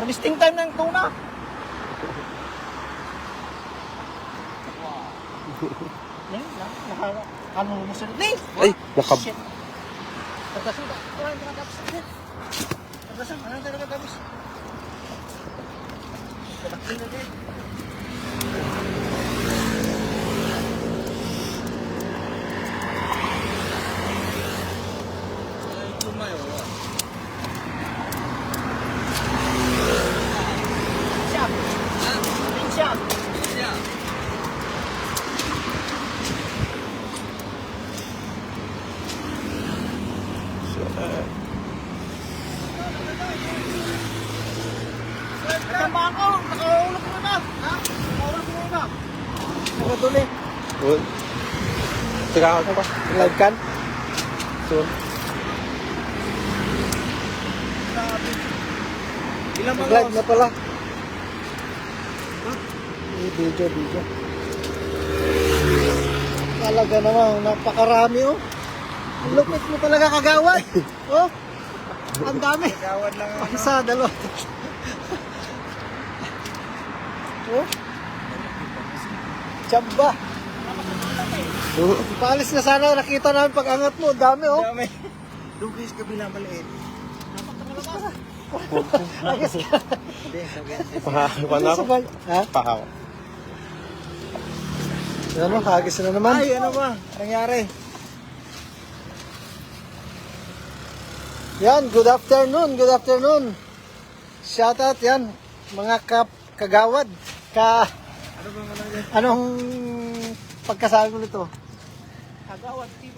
Harvesting time ng tuna. Ning, ano mo sa ning? Ay, nakab... Shit. Tagasan ba? Wala na tapos. Tagasan, ano talaga tapos? Kalaki na din. Nakaulog mo na. Ha? Nakaulog mo na. Nakatuloy. Teka ako pa. Live can? Soon. Ilang mga Live na pala. Video. Talaga naman, napakarami oh. Ang lupit mo talaga kagawad. Oh. Ang dami. Kagawad lang ano. Isa, dalawa. Oh. Tsamba. Paalis na sana, nakita namin pag-angat mo. Dami oh. Dami. Doon kayo sa kabila maliit. Agis ka. Pahawa na ako. Ha? Pahawa. Ano, hagis na naman. Ay, ano ba? Nangyari. Yan, good afternoon, good afternoon. Shout out yan, mga kagawad. Ano ba nga yan? Anong pagkasabi mo nito? Kagawad TV.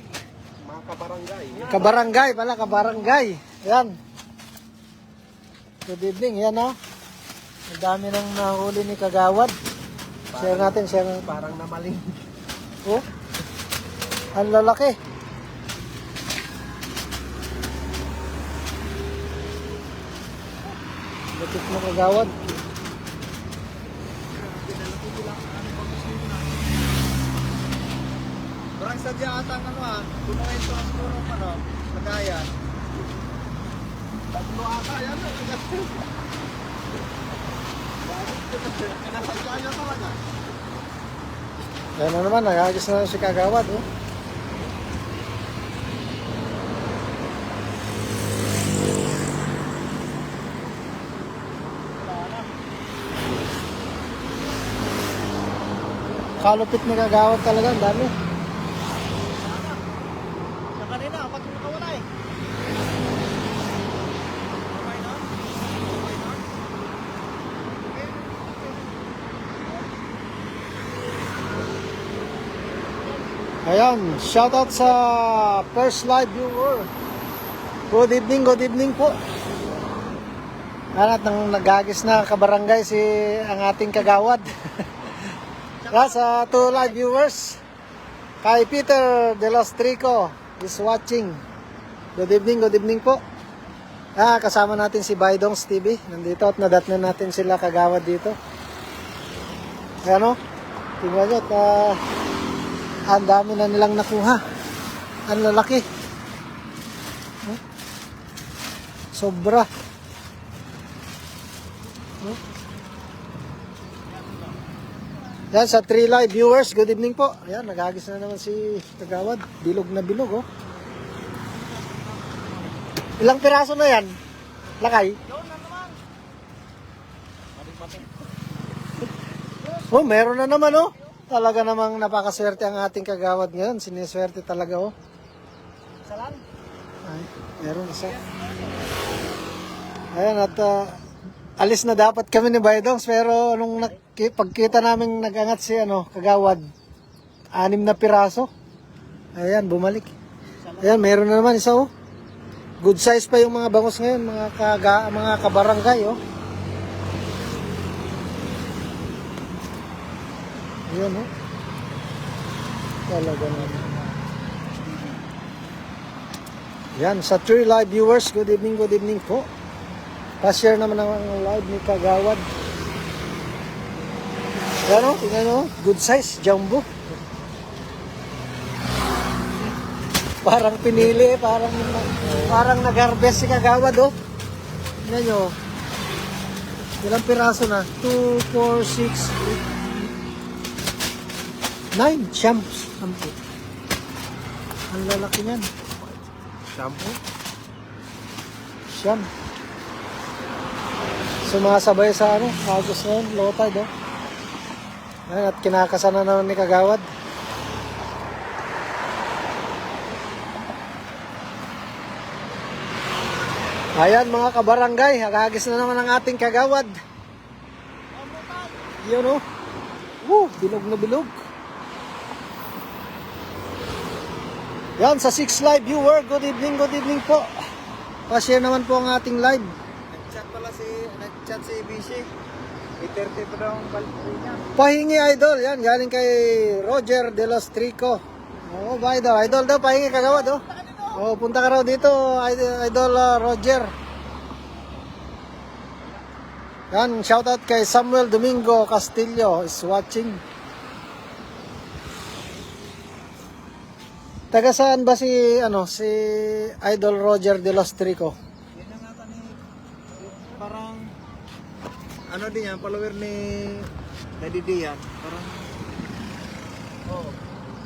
Mga kabarangay. Kabarangay pala, kabarangay. Yan. Good evening, yan o. Ang dami nang nahuli ni kagawad. Share natin, share natin. Parang namaling. Oh, ang lalaki. Lapit mo kagawad. Parang sadya ata ang ano ah. Tumayin ito ang siguro ano. Lagayan. Tatlo ata yan. Kinasadya niya talaga. Yan na naman, nagagis na si kagawad. Oh. Kalupit ni kagawad talaga, ang dami. Sa kanina, pag nakawala eh. Ayan, shoutout sa first live viewer. Good evening po. At nang nagagis na kabarangay si ang ating kagawad. Sa 2 live viewers. Kay Peter De Los Trico is watching. Good evening po. Kasama natin si Baydongs TV. Nandito at nadat na natin sila kagawad dito. Ayan o. Tingnan nyo at ang dami na nilang nakuha. Ang lalaki. Sobra. Yan, sa 3 live viewers, good evening po. Ayan, nagagis na naman si kagawad. Bilog na bilog, oh. Ilang piraso na yan? Lakay? Oh, meron na naman, oh. Talaga namang napakaswerte ang ating kagawad ngayon. Siniswerte talaga, oh. Isa lang? Ay, meron isa. Ayan, at alis na dapat kami ni Baydongs, pero nung pagkita namin nag-angat si kagawad, 6 na piraso. Ayan, bumalik. Ayan, meron na naman isa, oh. Good size pa yung mga bangus ngayon, mga kabarangay, oh. Ayan, oh. Talaga naman. Yan, sa 3 live viewers, good evening po. Pa-share naman ang live ni kagawad. Yan, oh, tingnan nyo, good size, jumbo. Parang pinili, parang nag-harvest si kagawad, oh. Tingnan nyo. Ilang piraso na? 2, 4, 6, 9. Shampoo. Ang lalaki niyan. Shampoo? Siyam. Sumasabay sa Agos ngayon, low tide, oh. Ayan, at kinakasana naman ni Kagawad. Ayan mga kabarangay, hagagis na naman ang ating Kagawad. Yun, oh. Bilog na bilog. Yan, sa 6 Live viewer, good evening po. Pa-share naman po ang ating live. Nag-chat si BC. 8:30 pa daw ang balcony niya. Pahingi idol, yan, galing kay Roger de los Trico. Oo, ba idol daw, pahingi Kagawad, oh. Oh, punta ka raw dito, idol Roger. Yan, shoutout kay Samuel Domingo Castillo is watching. Taga saan ba si Idol Roger de los Trico? Yan ang ata ni parang ano din yan, follower ni Daddy D yan. Parang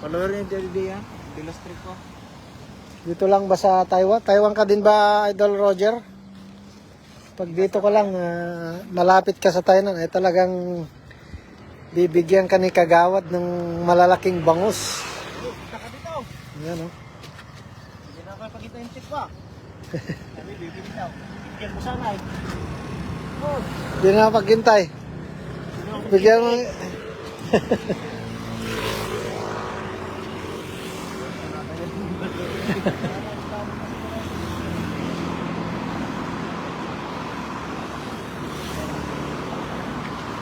follower ni Daddy D yan. Dilastric ko. Dito lang ba sa Taiwan? Taiwan ka din ba, Idol Roger? Pag dito ka lang, malapit ka sa Taiwan, ay talagang bibigyan ka ni Kagawad ng malalaking bangus. Taka dito. Yan, oh. Hindi na ako ipakita yung tip pa. Sabi, bibili daw. Bigyan mo sana eh. Hindi na paghintay. Bigyan mo.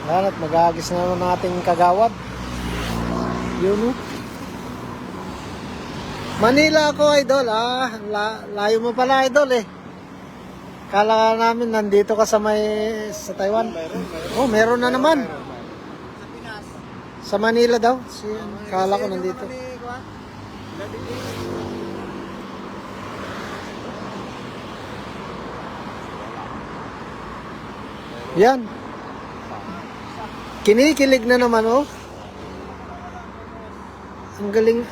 Yan, at mag-aagis na naman nating Kagawad. Yun, oh. Manila ako, idol. Layo mo pala, idol, eh. Kala namin nandito ka sa Taiwan. Oh, meron na naman. Sa Pinas. Sa Manila daw. Kala ko nandito. Daddy D. Yan. Kinikilig na naman, oh. Ang galing.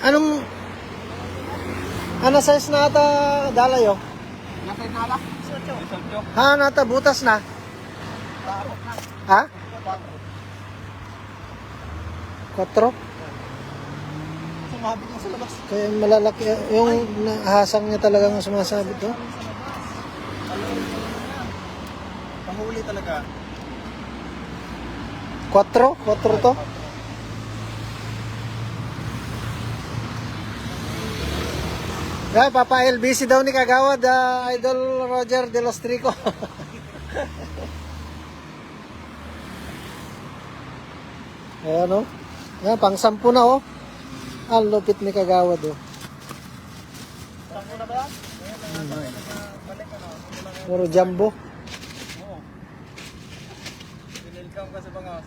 Ano size na ata dalay, oh? Nasay na ba? Ha, nata butas na. Ha? 4? Sumabit na sa labas. Kaya malalaki. Yung hasang niya talagang sumasabit, oh. Pahuli talaga. 4 to. Yeah, Papa LBC daw ni Kagawad, Idol Roger de los Trico. Ayan, oh. Ayan, pang 10 na, oh. Ang lupit ni Kagawad, oh. Saan mo na ba? Balik ano? Puro jumbo. Oo. Welcome ka sa Bangaw.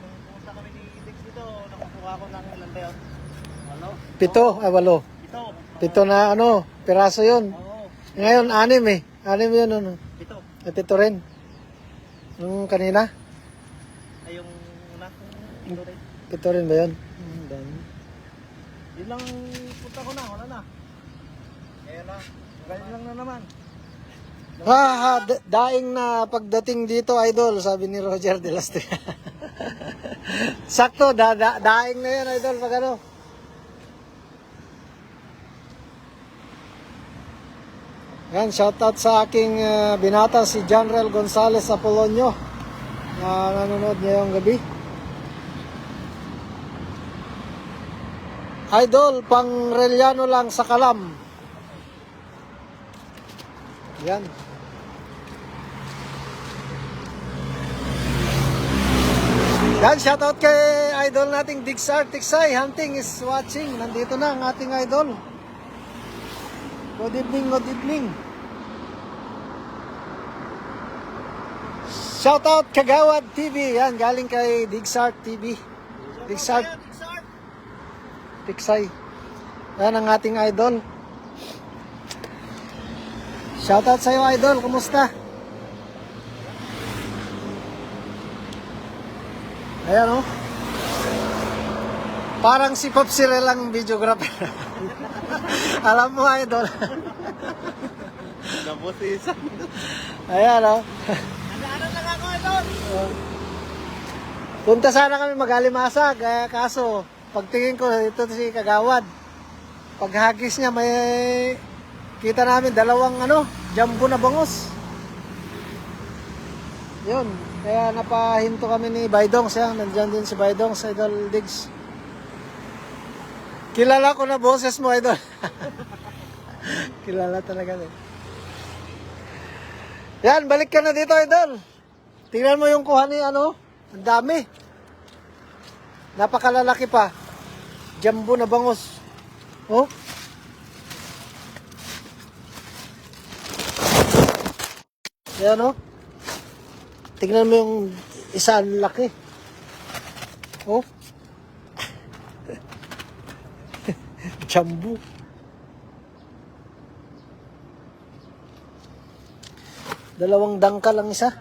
Nung pumunta kami ni Dex dito, nakakuha ko ng ilan ba yun? 8. 7 na piraso yun. Oo. Ngayon, 6 eh. 6 yun, ano. 7. At 7 rin. Nung kanina, Ay yung una. Ito rin. 7 rin ba yun? Dami. Yun lang punta ko na, wala na. Ayan na. Galing lang na naman. Daing na pagdating dito, idol, sabi ni Roger de las Trico. Sakto, daing na yan, idol, pag ano. Yan, shoutout sa aking binata, si General Gonzales Apolonio, na nanonood ngayong gabi. Idol, pang Reliano lang sa Kalam. Yan. Yan, shoutout kay idol nating Digsar Tiksay. Hunting is watching. Nandito na ang ating idol. Good evening, good evening. Shoutout Kagawad TV. Yan, galing kay Digsar TV. Digsar Tiksay. Yan ang ating idol. Shoutout sa'yo, idol. Kumusta? Ayan, oh. Parang si Pop Sirel ang videographer. Alam mo, idol. Nabutisan. Ayan, oh. Ano lang ako, idol? Punta sana kami mag-alimasag, kaso pagtingin ko ito si Kagawad. Paghagis niya may kita namin dalawang jumbo na bangos. Yun, kaya napahinto kami ni Baydongs, nandiyan din si Baydongs, Idol Diggs. Kilala ko na boses mo, idol. Kilala talaga eh. Yan, balik ka na dito, idol. Tingnan mo yung kuha ni ang dami. Napakalalaki pa. Jumbo na bangos. Oh. Yan, oh. Tingnan mo yung isa, ang laki. Oh. Jumbo. Dalawang dangkal lang isa.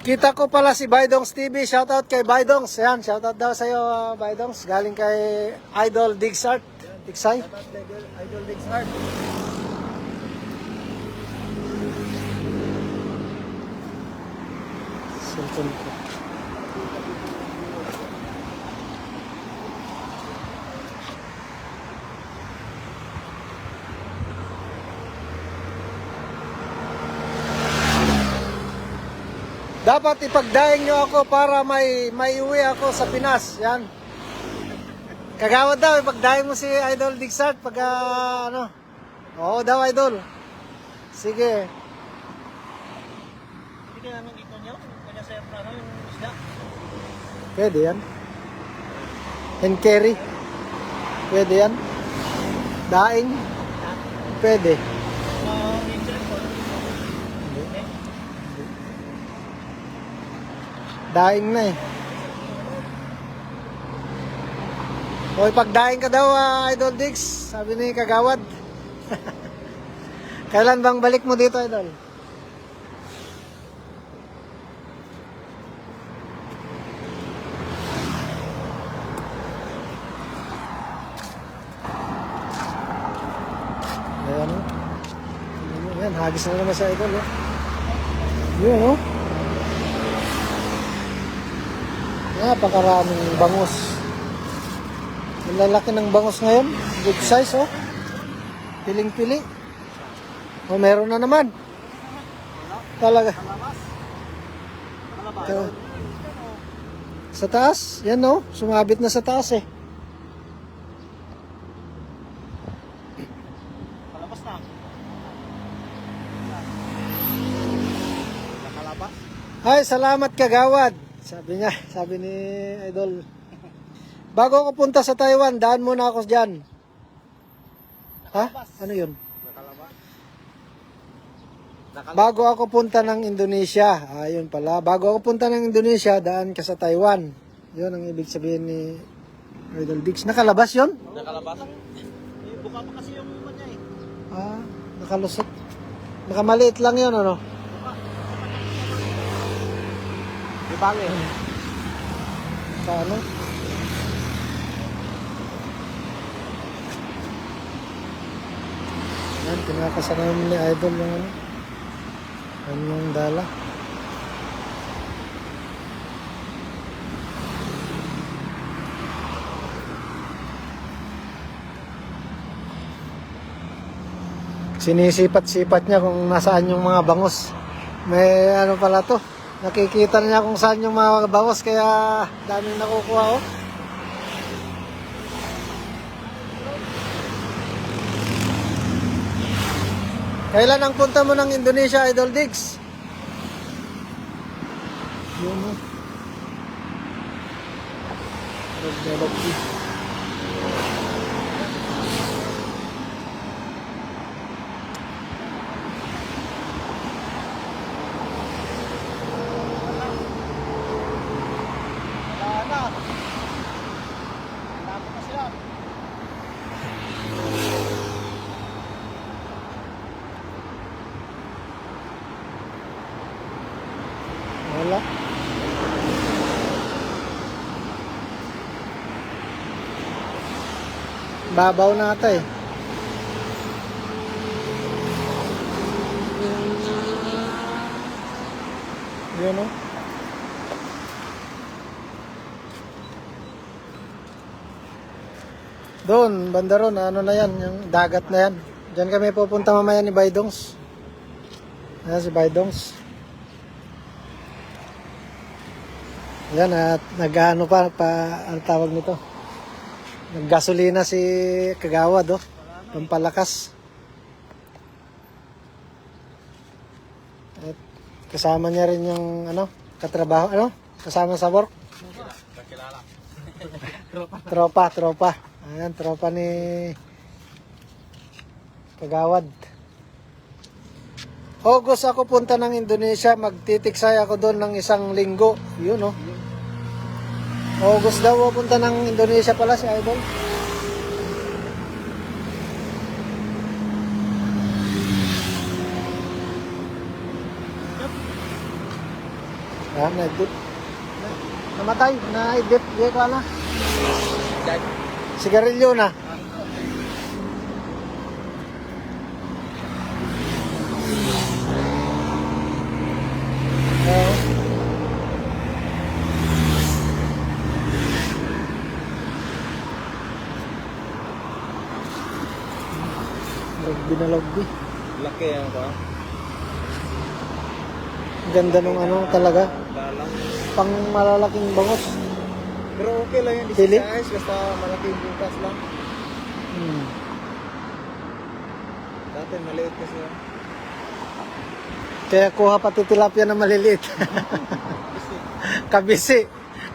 Kita ko pala si Baydongs TV. Shoutout kay Baydongs. Ayan, shoutout daw sa'yo, Baydongs. Galing kay Idol Digsart. Digsay. Idol Digsart. Cellphone ko. Dapat ipagdaing nyo ako para may uwi ako sa Pinas. Yan. Kagawad daw, ipagdaing mo si Idol Digsart pag Oo daw, Idol. Sige. Hindi kaya naman ito niyo? Kanya sa yung isda? Pwede yan. And carry. Pwede yan. Daing. Pwede. Daing na eh. Hoy, pagdaing ka daw, Idol Diggs. Sabi ni Kagawad. Kailan bang balik mo dito, Idol? Ayan, oh. Ayan, hagis na naman sa Idol, oh. Yun, oh. Napakaraming bangus. Ang lalaki ng bangus ngayon. Good size, oh. Piling-pili. Oh, meron na naman. Talaga. Sa taas. Yan, oh. Sumabit na sa taas, eh. Palabas na. Nakalabas? Ay, salamat, Kagawad. Sabi ni Idol. Bago ako punta sa Taiwan, daan muna ako dyan. Ha? Ano yun? Bago ako punta ng Indonesia. Ayun pala. Bago ako punta ng Indonesia, daan ka sa Taiwan. Yun ang ibig sabihin ni Idol Diggs. Nakalabas yun? Nakalabas? Buka pa kasi yung kanya eh. Nakalusot. Nakamaliit lang yun, ano? Di bali. Paano? Yan, pinakasama namin ni Idol yung yung dala. Sinisipat-sipat niya kung nasaan yung mga bangus. May ano pala to. Nakikita niya kung saan yung mga bangus kaya daming nakukuha, oh. Kailan ang punta mo ng Indonesia, Idol Diggs? Yun, oh. Wala. Babaw na ata eh. Yun o. Doon, banda ron, ano na yan, yung dagat na yan. Diyan kami pupunta mamaya ni Baydongs. Ayan si Baydongs. Yan, at nag-ano pa, ano tawag nito? Naggasolina si Kagawad, oh. Pampalakas. At kasama niya rin yung, ano, katrabaho, ano? Kasama sa work. Tropa. Ayan, tropa ni Kagawad. August ako punta ng Indonesia, magtitiksay ako doon ng 1 linggo. Yun, oh. August daw punta ng Indonesia pala si Idol. Ayan, na-edit. Namatay, na-edit. Di ko na. Sigarilyo na. Rugby na rugby. Laki yan ba? Ganda nung ano talaga. Lalang. Pang malalaking bangos. Pero okay lang yan. Pili? Size, basta malaking butas lang. Dati maliit kasi yan. Kaya kuha pati tilapia na maliliit. Kabisi.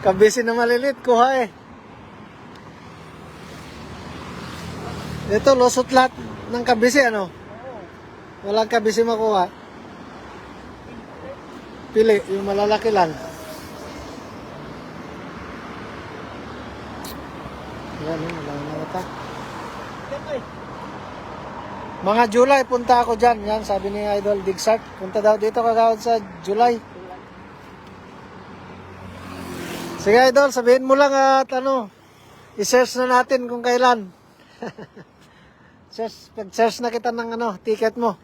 Kabisi na maliliit, kuha eh. Ito, lusot lahat ng kabisi, ano? Walang kabisi makuha. Pili, yung malalaki lang. Yan, wala na ata. Mga July, punta ako dyan. Yan, sabi ni Idol Digsart. Punta daw dito Kagawad sa July. Sige Idol, sabihin mo lang at ano, i-search na natin kung kailan. Pag-search na kita ng ano, ticket mo.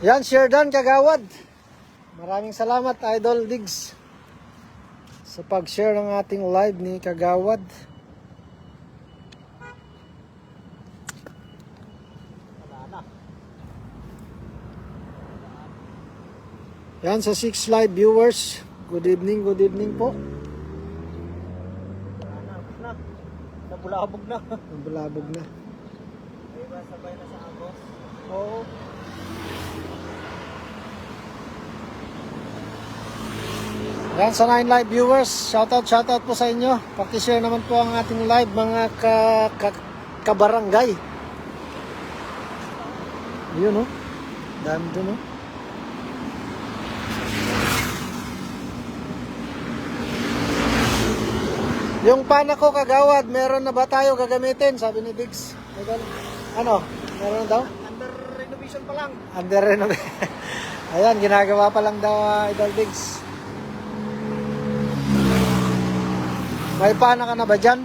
Yan, share dan Kagawad. Maraming salamat Idol Diggs sa pag-share ng ating live ni Kagawad. Yan sa 6 live viewers. Good evening po. Nabulabog na. Nabulabog na. Diba sabay na sa Agos? Oo. Yan sa 9 live viewers, shoutout po sa inyo. Paki-share naman po ang ating live mga kabarangay. Yun oh. Dami dun oh. Yung pana ko Kagawad, meron na ba tayo gagamitin? Sabi ni Diggs. Ano? Meron na daw? Under renovation pa lang. Under renovation. Ayan, ginagawa pa lang daw Idol Diggs. May pana ka na ba dyan?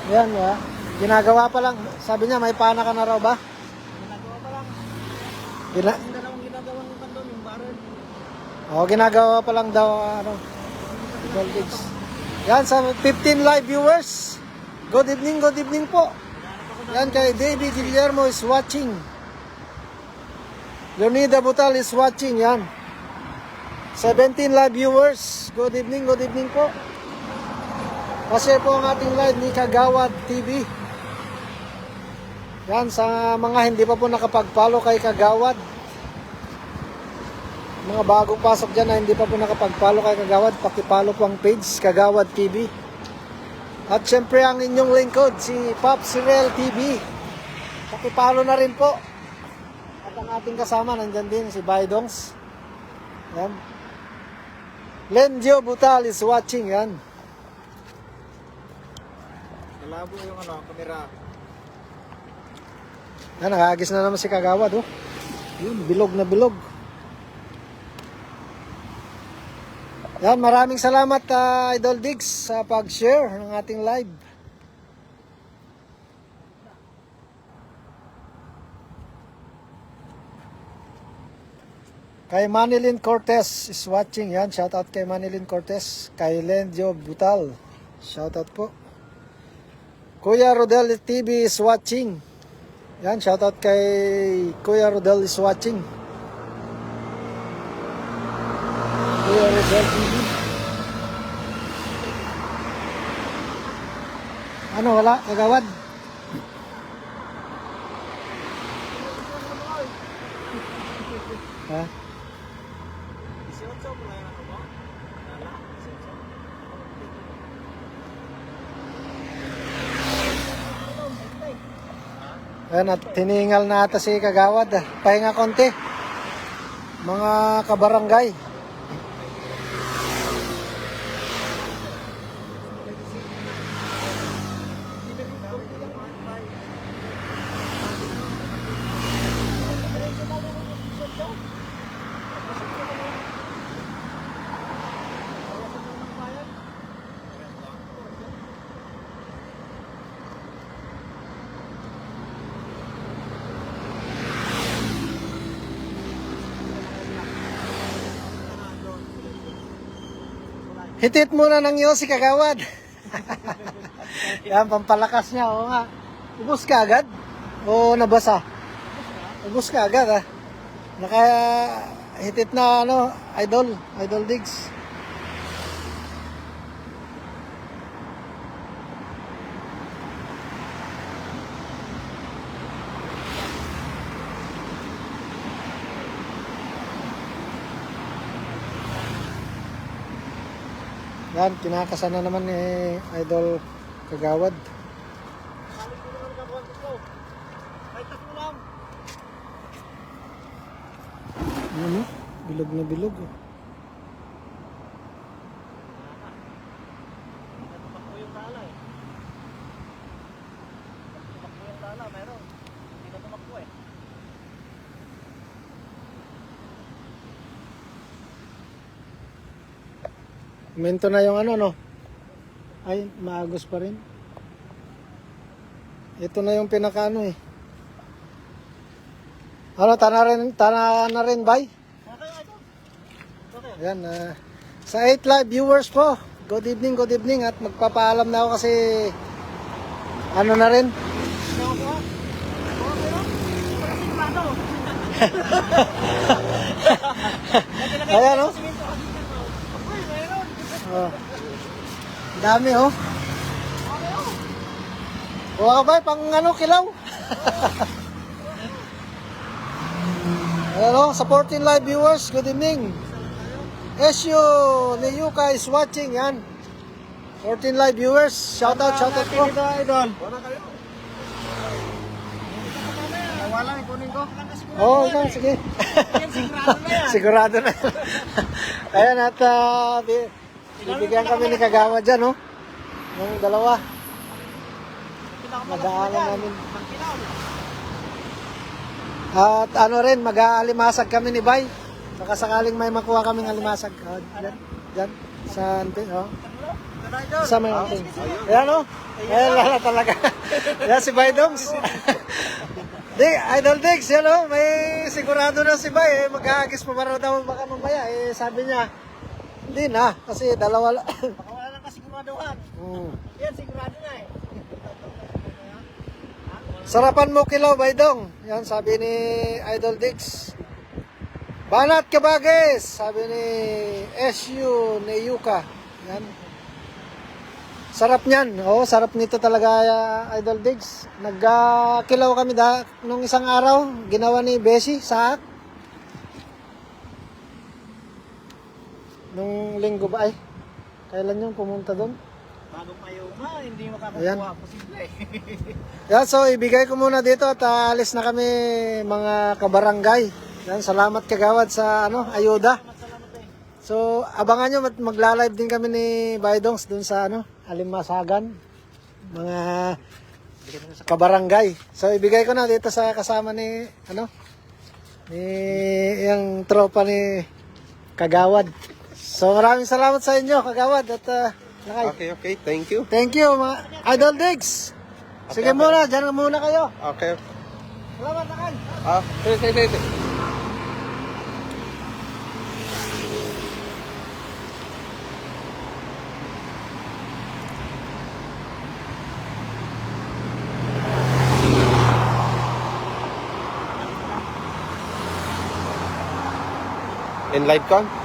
Ayan, ya. Ginagawa pa lang. Sabi niya, may pana ka na raw ba? Ginagawa pa lang. Gina Yung dalawang ginagawa ng kandon, yung barrel. Oo, ginagawa pa lang daw, ano, Idol Diggs. Yan, sa 15 live viewers. Good evening po. Yan, kay David Guillermo is watching. Leonida Butal is watching, yan. 17 live viewers. Good evening po. Kasi po ang ating live ni Kagawad TV. Yan, sa mga hindi pa po nakapag-follow kay Kagawad. Mga bagong pasok dyan na hindi pa po nakapag-follow kay Kagawad, paki-follow po ang page, Kagawad TV. At syempre ang inyong lingkod, si Pops Real TV. Paki-follow na rin po. At ang ating kasama, nandyan din si Baydongs. Yan. Lendio Butal is watching yan. Malabo yung camera. Yan, nakagis na naman si Kagawad, oh. Yun, bilog na bilog. Yan, maraming salamat, Idol Diggs, sa pag-share ng ating live. Kay Manilyn Cortez is watching. Yan, shoutout kay Manilyn Cortez. Kay Lendio Butal, shoutout po. Kuya Rodel TV is watching. Yan, shoutout kay Kuya Rodel is watching. Kuya Rodel TV. Ano, wala? Kagawad? Ha? Ayan, at hiningal na ata si Kagawad. Pahinga konti. Mga kabarangay. Hitit muna ng iyo si Kagawad. Yan, pampalakas niya. Oo nga. Ubus ka agad? O nabasa? Ubus ka agad, ha? Hitit na, Idol Diggs. Yan, kinakasana naman ni Idol Kagawad. Ano? Bilog na bilog. Mento na yung no? Ay, maagos pa rin. Ito na yung pinaka eh. Ano, tana na rin, bay? Ayan, sa 8 live viewers po. Good evening, at magpapaalam na ako kasi ano na rin. Ayan, oh. Oh. Dami, oh. Huwag ka ba, pang kilaw? Hello, supporting live viewers, good evening. SU Niyuka is watching, yan. 14 live viewers, shoutout po. Idol. Wala kayo. Wala, ikunin ko. Oo, sige. Sigurado na yan. Sigurado na. Ayan, at bibigyan kami ni Kagawad dyan, oh. Yung dalawa. Madaalan namin. At mag-aalimasag kami ni Bay. Baka sakaling may makuha kaming alimasag. Dyan. Sa oh. Sa may ating. Ayan, oh. Ayan, lala talaga. Ayan, si Bay Dongs. Idol Diggs, yan, oh. May sigurado na si Bay. Mag-aagis pa ba daw baka mamaya. Sabi niya, hindi na. Kasi dalawa lang. Baka wala lang kasiguraduhan. Yan, sigurado na eh. Sarapan mo kilaw, Baydong. Yan, sabi ni Idol Diggs. Banat Kabagis, sabi ni SU Niyuka. Yan. Sarap niyan. Oo, sarap nito talaga, Idol Diggs. Nagkilaw kami nung isang araw. Ginawa ni Bessie sa nung linggo ba ay? Kailan yung pumunta doon? Bagong ayuma, hindi makakuha. Ayan. Posible. Yan, so ibigay ko muna dito at alis na kami mga kabarangay. Yan, salamat Kagawad sa ayuda. Salamat eh. So, abangan nyo, magla-live din kami ni Baydongs dun sa Alimasagan. Mga kabarangay. So, ibigay ko na dito sa kasama ni, ni yung tropa ni Kagawad. So, maraming salamat sa inyo, Kagawad. At, Lakay. Okay. Thank you. Thank you, mga Idol Digs. Sige muna, dyan muna kayo. Okay. Salamat, Lakay. Sige. In light con?